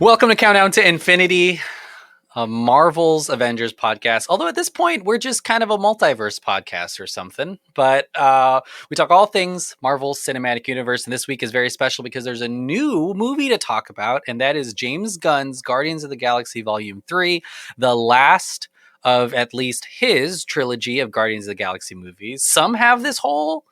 Welcome to Countdown to Infinity, a Marvel's Avengers podcast. Although at this point, we're just kind of a multiverse podcast or something. But we talk all things Marvel's Cinematic Universe. And this week is very special because there's a new movie to talk about. And that is James Gunn's Guardians of the Galaxy Volume 3, the last of at least his trilogy of Guardians of the Galaxy movies. Some have this whole...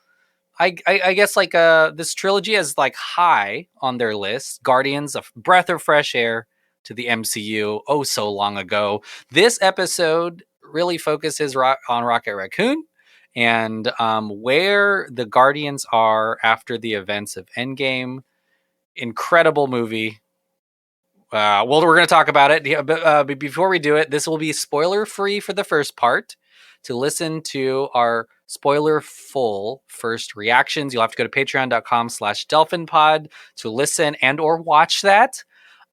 I guess like this trilogy is like high on their list. Guardians, a breath of fresh air to the MCU oh so long ago. This episode really focuses on Rocket Raccoon and where the Guardians are after the events of Endgame. Incredible movie. Well, we're going to talk about it. But before we do it, this will be spoiler free for the first part. To listen to our spoiler full first reactions, you'll have to go to patreon.com/delphinpod to listen and or watch that.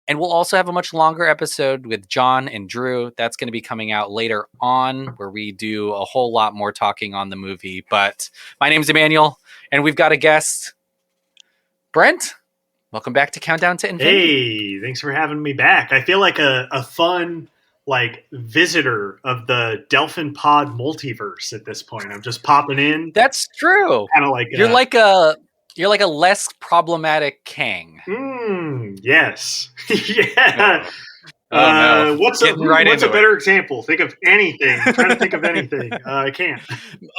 And we'll also have a much longer episode with John and Drew. That's going to be coming out later on, where we do a whole lot more talking on the movie. But my name's Emmanuel, and we've got a guest, Brent. Welcome back to Countdown to Infinity. Hey, thanks for having me back. I feel like a fun visitor of the Delphin Pod multiverse at this point. I'm just popping in. That's true. Kind of like you're like a less problematic Kang. Yes. Yeah. No. What's a better example? Think of anything. I'm trying to think of anything. I can't.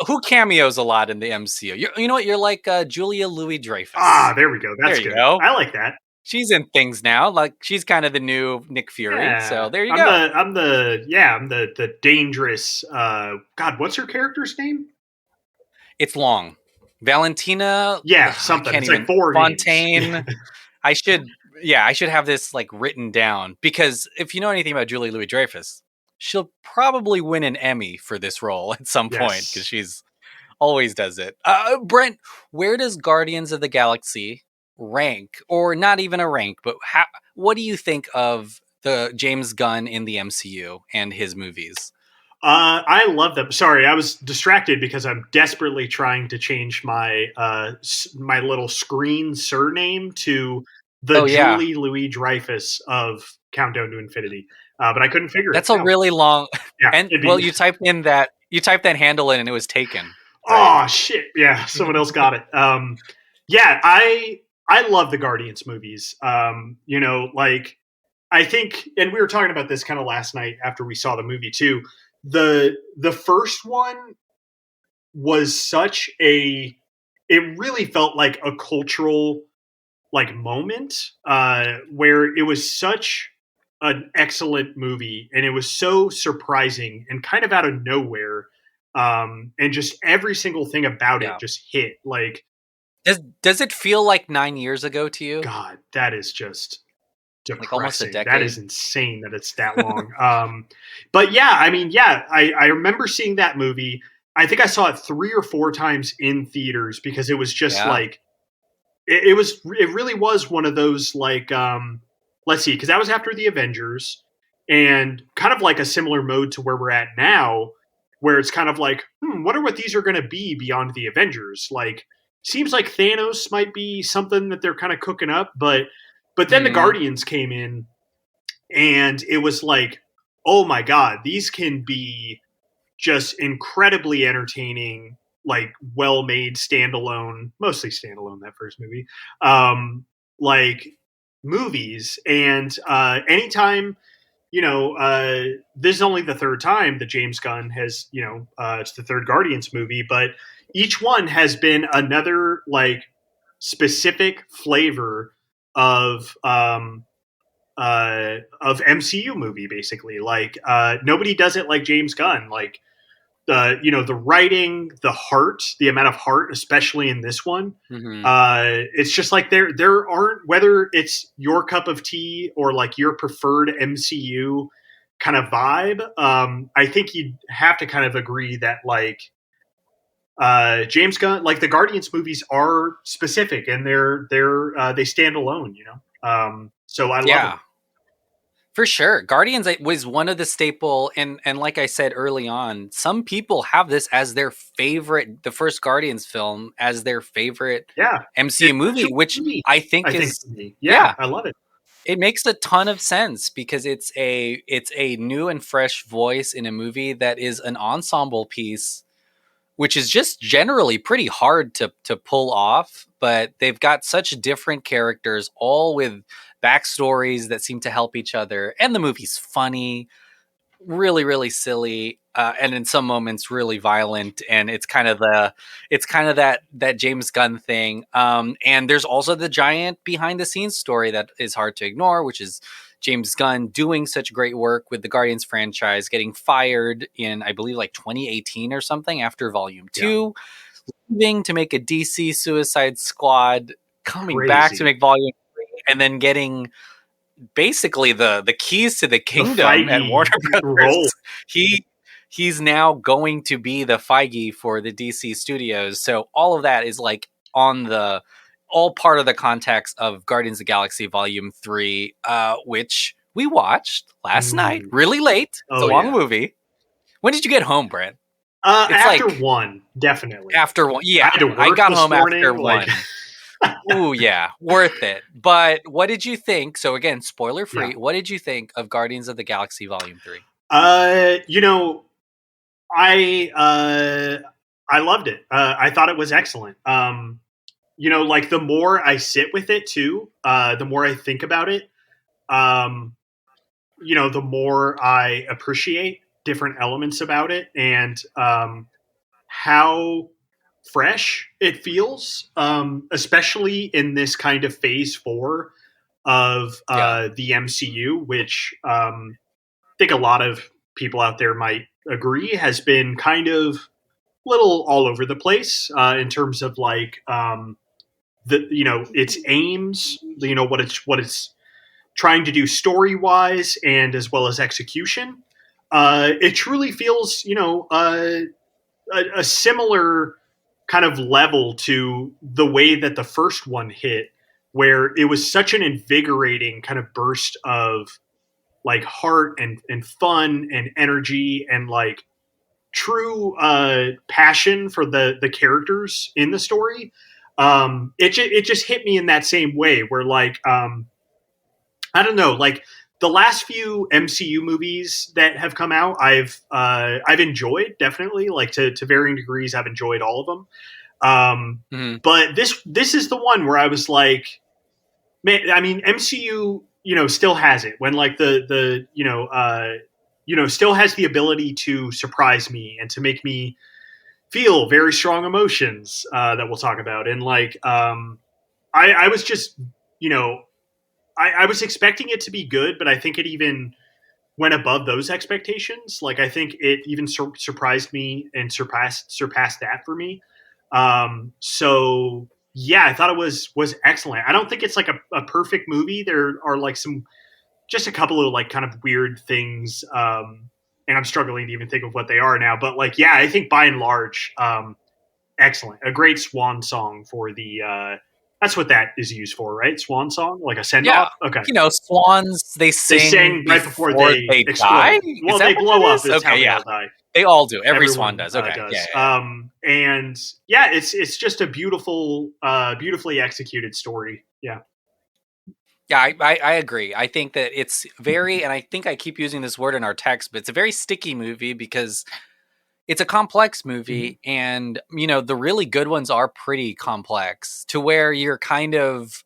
Who cameos a lot in the MCU? You know what? You're like Julia Louis-Dreyfus. Ah, there we go. That's good. I like that. She's in things now. Like she's kind of the new Nick Fury. Yeah. So there you go. I'm the dangerous. God, what's her character's name? It's long. Valentina. Yeah, something. It's like four Fontaine. names. I should have this like written down because if you know anything about Julie Louis-Dreyfus, she'll probably win an Emmy for this role at some point because she's always does it. Brent, where does Guardians of the Galaxy rank, or not even a rank, but what do you think of the James Gunn in the MCU and his movies? I love them. Sorry, I was distracted because I'm desperately trying to change my my little screen surname to the Julie Louis-Dreyfus of Countdown to Infinity, but I couldn't figure That's it out. That's a really long. Yeah, and you typed that handle in and it was taken. Right? Oh shit! Yeah, someone else got it. Yeah, I love the Guardians movies. I think, and we were talking about this kind of last night after we saw the movie too. The first one was it really felt like a cultural moment where it was such an excellent movie and it was so surprising and kind of out of nowhere. And just every single thing about it just hit. Like, does it feel like 9 years ago to you? God, that is just depressing. Like almost a decade. That is insane that it's that long. But yeah, I remember seeing that movie. I think I saw it 3 or 4 times in theaters because it was just it really was one of those let's see, because that was after the Avengers and kind of like a similar mode to where we're at now, where it's kind of like, wonder what these are going to be beyond the Avengers. Like, seems like Thanos might be something that they're kind of cooking up, but then the Guardians came in and it was like, oh my God, these can be just incredibly entertaining, like well-made standalone, mostly standalone, that first movie, movies. And anytime, this is only the third time that James Gunn has, it's the third Guardians movie, but each one has been another specific flavor of MCU movie, basically. Nobody does it like James Gunn. The writing, the heart, the amount of heart, especially in this one. It's just like there aren't, whether it's your cup of tea or your preferred MCU kind of vibe. I think you'd have to kind of agree that James Gunn, the Guardians movies are specific and they stand alone, so I love them. For sure. Guardians was one of the staple, and like I said early on, some people have this as their favorite, the first Guardians film as their favorite MCU movie, which I think is... I love it. It makes a ton of sense because it's a new and fresh voice in a movie that is an ensemble piece, which is just generally pretty hard to pull off. But they've got such different characters, all with backstories that seem to help each other, and the movie's funny, really really silly, and in some moments really violent, and it's kind of that James Gunn thing. And there's also the giant behind the scenes story that is hard to ignore, which is James Gunn doing such great work with the Guardians franchise, getting fired in, I believe, like 2018 or something after volume Yeah. 2, leaving to make a DC Suicide Squad, coming back to Crazy. make volume 3, and then getting basically the keys to the The kingdom at Warner Feige Brothers. role. He he's now going to be the Feige for the DC studios. So all of that is like on the all part of the context of Guardians of the Galaxy Volume 3, which we watched last night, Mm. really late. It's a Oh long yeah. movie. When did you get home, Brent? It's After like one, definitely. after one. I Yeah, had to I work got this home after morning. Like, one. Ooh, yeah, worth it. But what did you think? So again, spoiler yeah. free. What did you think of Guardians of the Galaxy Volume 3? You know, I loved it. I thought it was excellent. Like the more I sit with it too, the more I think about it, um, the more I appreciate different elements about it, and how fresh it feels, especially in this kind of phase 4 of Yeah. the MCU, which I think a lot of people out there might agree has been kind of little all over the place, in terms of like, its aims, what it's trying to do story wise, and as well as execution. It truly feels, a similar kind of level to the way that the first one hit, where it was such an invigorating kind of burst of like heart and fun and energy and like true passion for the characters in the story. It just hit me in that same way where like, I don't know, like the last few MCU movies that have come out, I've enjoyed, definitely, like to varying degrees. I've enjoyed all of them. Mhm. But this is the one where I was like, man, I mean, MCU, still has it when like the still has the ability to surprise me and to make me feel very strong emotions, that we'll talk about. And like, I was just, you know, I was expecting it to be good, but I think it even went above those expectations. Like, I think it even surprised me and surpassed that for me. So yeah, I thought it was excellent. I don't think it's like a perfect movie. There are like just a couple of like kind of weird things, and I'm struggling to even think of what they are now. But like, yeah, I think by and large, excellent. A great swan song for the. That's what that is used for, right? Swan song, like a send Yeah. off. Okay. Swans, they They sing sang right before before they they die? explode. Is Well, that they what that blow up. is? Is how Okay, they yeah. all die. They all do. Every swan Everyone does. Okay. Yeah, does. yeah, yeah. And yeah, it's just a beautiful, beautifully executed story. Yeah. Yeah, I agree. I think that it's very, and I think I keep using this word in our text, but it's a very sticky movie because it's a complex Mm-hmm. movie, and the really good ones are pretty complex to where you're kind of,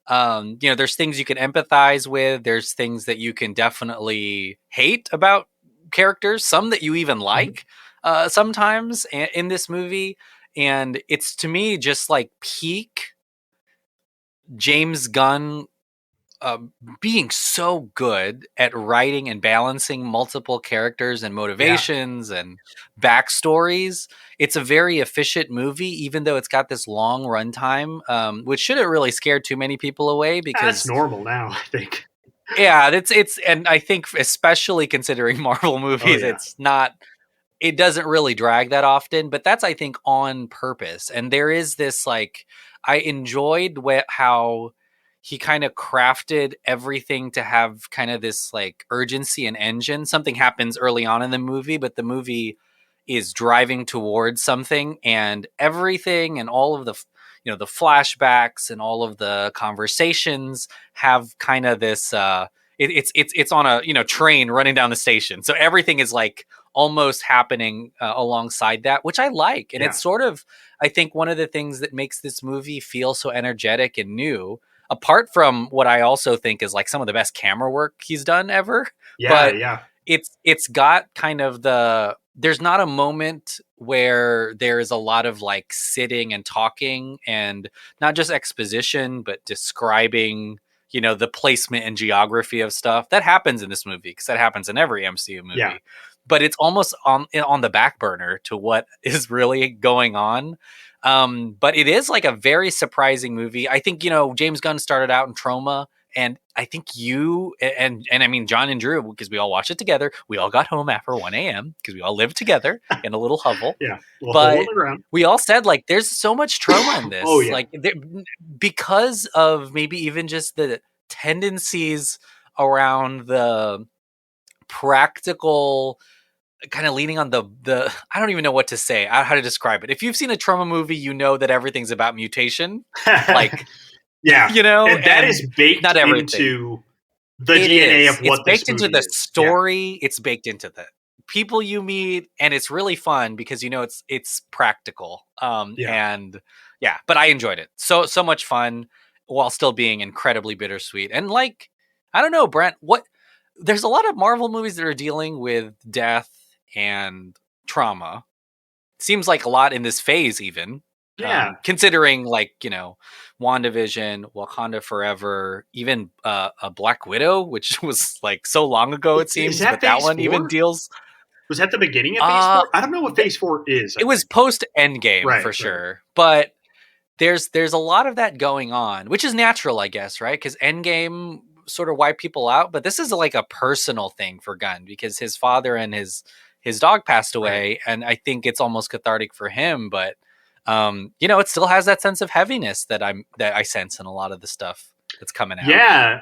there's things you can empathize with, there's things that you can definitely hate about characters, some that you even Mm-hmm. like, sometimes in this movie. And it's, to me, just like peak James Gunn, uh, being so good at writing and balancing multiple characters and Yeah. motivations and backstories. It's a very efficient movie, even though it's got this long runtime, which shouldn't really scare too many people away That's because, normal now, I think. yeah, and I think especially considering Marvel Oh movies, yeah. it doesn't really drag that often, but that's, I think, on purpose. And there is this like, I enjoyed how he kind of crafted everything to have kind of this like urgency and engine. Something happens early on in the movie, but the movie is driving towards something, and everything and all of the the flashbacks and all of the conversations have kind of this it's on a train running down the station, so everything is like almost happening alongside that, which I like. And Yeah. it's sort of, I think, one of the things that makes this movie feel so energetic and new, apart from what I also think is like some of the best camera work he's done ever. Yeah. But Yeah. it's got kind of there's not a moment where there is a lot of like sitting and talking and not just exposition, but describing, the placement and geography of stuff. That happens in this movie because that happens in every MCU Yeah. movie. But it's almost on the back burner to what is really going on. But it is like a very surprising movie. I think, James Gunn started out in Trauma, and I think you and I mean John and Drew, because we all watched it together. We all got home after 1 a.m. because we all lived together in a little hovel. Yeah. A little hole in But the ground. we all said like there's so much trauma in Oh, this. yeah. Like because of maybe even just the tendencies around the practical kind of leaning on the I don't even know what to say, how to describe it. If you've seen a trauma movie, you know that everything's about mutation. Like, Yeah. And that is and baked not everything. into the It DNA is. of It's what this baked into movie the is. Yeah. story. It's baked into the people you meet, and it's really fun because it's practical. Yeah. And yeah, but I enjoyed it. So much fun while still being incredibly bittersweet. And like, I don't know, Brent, there's a lot of Marvel movies that are dealing with death and trauma. Seems like a lot in this phase, even. Yeah. Considering like, WandaVision, Wakanda Forever, even a Black Widow, which was like so long ago it Is seems, that but that phase one even 4? deals. Was that the beginning of phase Uh 4? I don't know what phase 4 is, I it was think. post Endgame Right. for Right. sure, but there's a lot of that going on, which is natural, I guess, right? Because Endgame sort of wiped people out, but this is like a personal thing for Gunn because his father and his dog passed Right. away, and I think it's almost cathartic for him. But it still has that sense of heaviness that I sense in a lot of the stuff that's coming out. Yeah.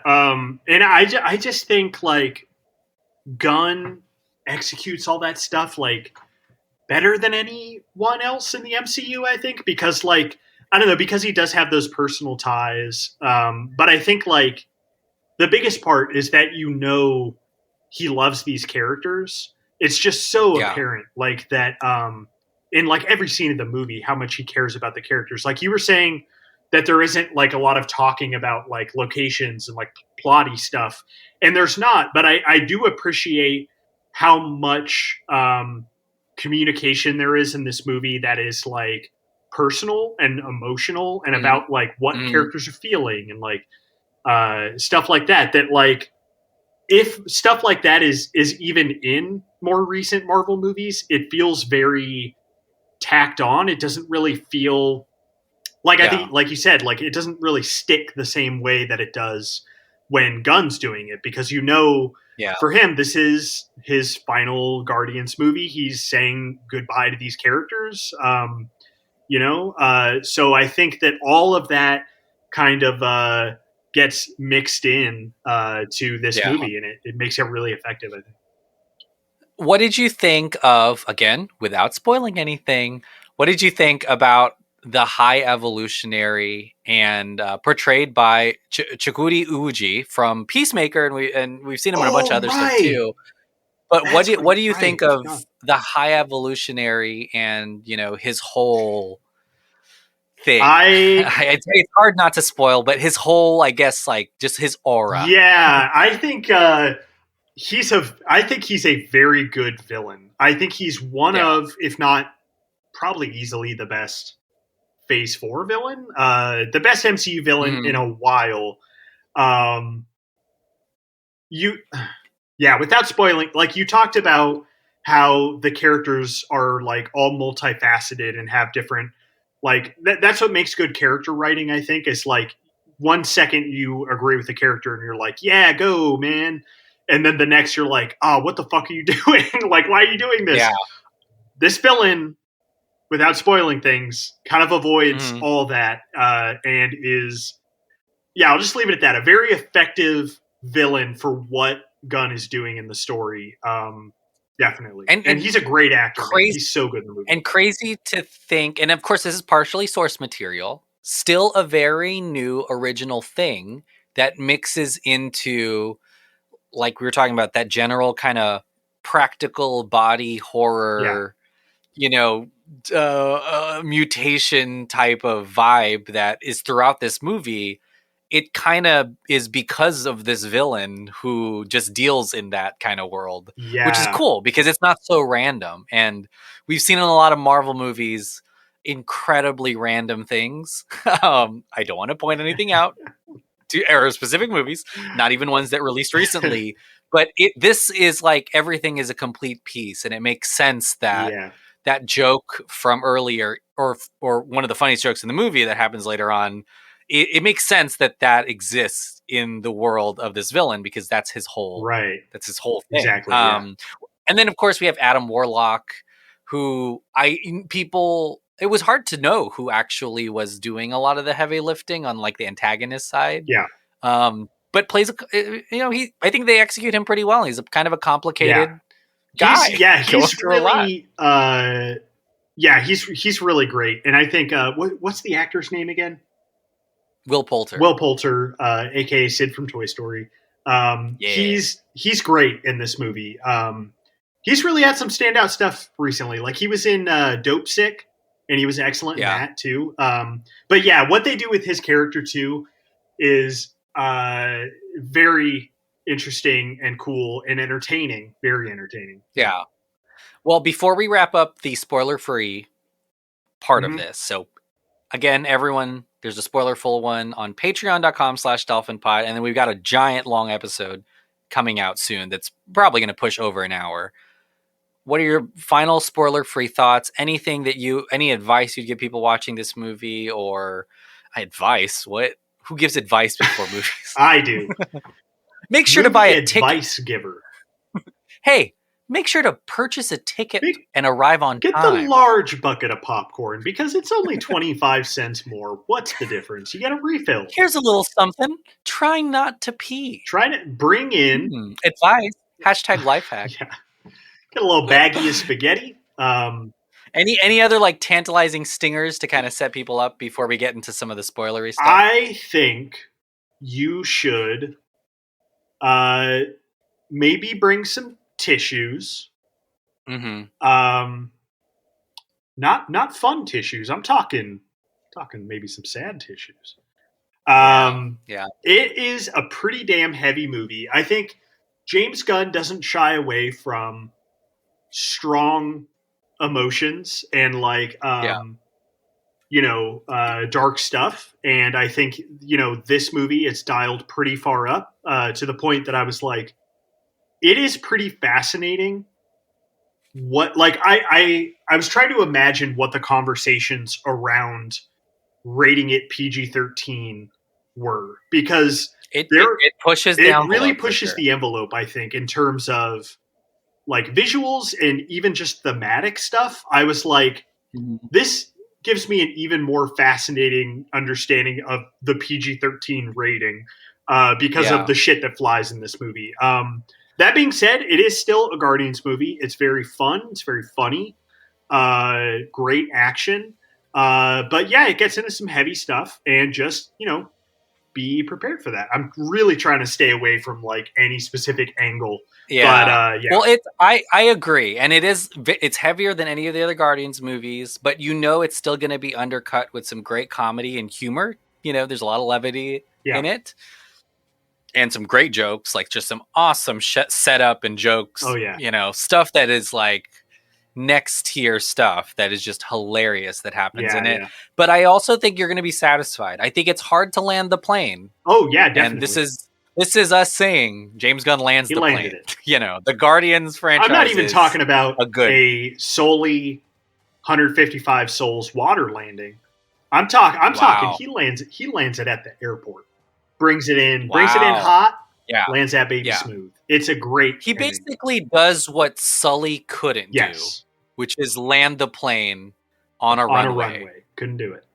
And I just think like Gunn executes all that stuff like better than anyone else in the MCU, I think, because like I don't know, because he does have those personal ties. But I think like the biggest part is that he loves these characters. It's just so Yeah, apparent, like that in like every scene of the movie, how much he cares about the characters. Like you were saying that there isn't like a lot of talking about like locations and like plotty stuff, and there's not. But I do appreciate how much communication there is in this movie that is like personal and emotional and mm, about like what mm, characters are feeling and like stuff like that. That like if stuff like that is even in more recent Marvel movies, it feels very tacked on. It doesn't really feel like I yeah, think, like you said, like it doesn't really stick the same way that it does when Gunn's doing it because yeah, for him this is his final Guardians movie. He's saying goodbye to these characters. So I think that all of that kind of gets mixed in to this yeah. movie, and it makes it really effective, I think. What did you think of, again, without spoiling anything, what did you think about the high evolutionary and portrayed by Chikuri Uji from Peacemaker, and we've seen him in a bunch of Oh, other stuff right. too. But That's what do you right. think I of forgot. the high evolutionary and his whole thing? I It's hard not to spoil, but his whole, I guess, like just his aura. Yeah, I think he's a very good villain. I think he's one Yeah. of, if not probably easily the best Phase 4 villain, the best MCU villain in Mhm. a while. Um, you Yeah, without spoiling, like you talked about how the characters are like all multifaceted and have different that's what makes good character writing, I think, is like 1 second you agree with the character and you're like, yeah, go, man. And then the next you're like, oh, what the fuck are you doing? Like, why are you doing Yeah. this? This villain, without spoiling things, kind of avoids Mhm. all that and is I'll just leave it at that. A very effective villain for what Gunn is doing in the story. definitely. And he's a great actor. Crazy, he's so good in the movie. And crazy to think, and of course this is partially source material, still a very new original thing that mixes into, like we were talking about, that general kind of practical body horror, mutation type of vibe that is throughout this movie. It kind of is because of this villain who just deals in that kind of world, which is cool because it's not so random. And we've seen in a lot of Marvel movies incredibly random things. I don't want to point anything out to specific movies, not even ones that released recently, but this is like everything is a complete piece, and it makes sense that that joke from earlier, or one of the funniest jokes in the movie that happens later on, it makes sense that exists in the world of this villain because that's his whole thing. Exactly. And then of course we have Adam Warlock, who it was hard to know who actually was doing a lot of the heavy lifting on like the antagonist side. But plays I think they execute him pretty well. He's a kind of a complicated guy. He's really he's really great. And I think what's the actor's name again? Will Poulter. Will Poulter, aka Sid from Toy Story. He's great in this movie. He's really had some standout stuff recently. Like he was in Dope Sick, and he was excellent in that too. But yeah, what they do with his character too is very interesting and cool and entertaining. Very entertaining. Yeah. Well, before we wrap up the spoiler-free part of this, so again, everyone, there's a spoiler-full one on patreon.com/dolphinpod, and then we've got a giant long episode coming out soon that's probably going to push over an hour. What are your final spoiler-free thoughts? Any advice you'd give people watching this movie, or advice? Who gives advice before movies? I do. Make sure to buy a ticket. Advice giver. Hey, make sure to purchase a ticket and arrive on time. Get the large bucket of popcorn because it's only 25 cents more. What's the difference? You get a refill. Here's a little something. Try not to pee. Try to bring in advice. #lifehack. Get a little baggie of spaghetti. Any other like tantalizing stingers to kind of set people up before we get into some of the spoilery stuff? I think you should maybe bring some tissues. Not fun tissues. I'm talking maybe some sad tissues. It is a pretty damn heavy movie. I think James Gunn doesn't shy away from strong emotions and dark stuff. And I think, this movie, it's dialed pretty far up to the point that I was like, it is pretty fascinating. I was trying to imagine what the conversations around rating it PG-13 were, because it pushes the envelope. It really pushes the envelope, I think, in terms of like visuals and even just thematic stuff. I was like, this gives me an even more fascinating understanding of the PG-13 rating because of the shit that flies in this movie. That being said, it is still a Guardians movie. It's very fun. It's very funny. Great action. But yeah, it gets into some heavy stuff, and just, be prepared for that. I'm really trying to stay away from like any specific angle. But well, I agree. And it's heavier than any of the other Guardians movies, but it's still going to be undercut with some great comedy and humor. There's a lot of levity in it. And some great jokes, like just some awesome setup and jokes. Oh, yeah. Stuff that is like next tier stuff that is just hilarious that happens in it. But I also think you're going to be satisfied. I think it's hard to land the plane. Oh, yeah, definitely. And this is us saying James Gunn lands the plane. It. The Guardians franchise. I'm not even talking about a solely 155 souls water landing. I'm talking he lands it at the airport. Brings it in hot, lands that baby smooth. It's a great He ending. Basically does what Sully couldn't do, which is land the plane on a runway. Couldn't do it.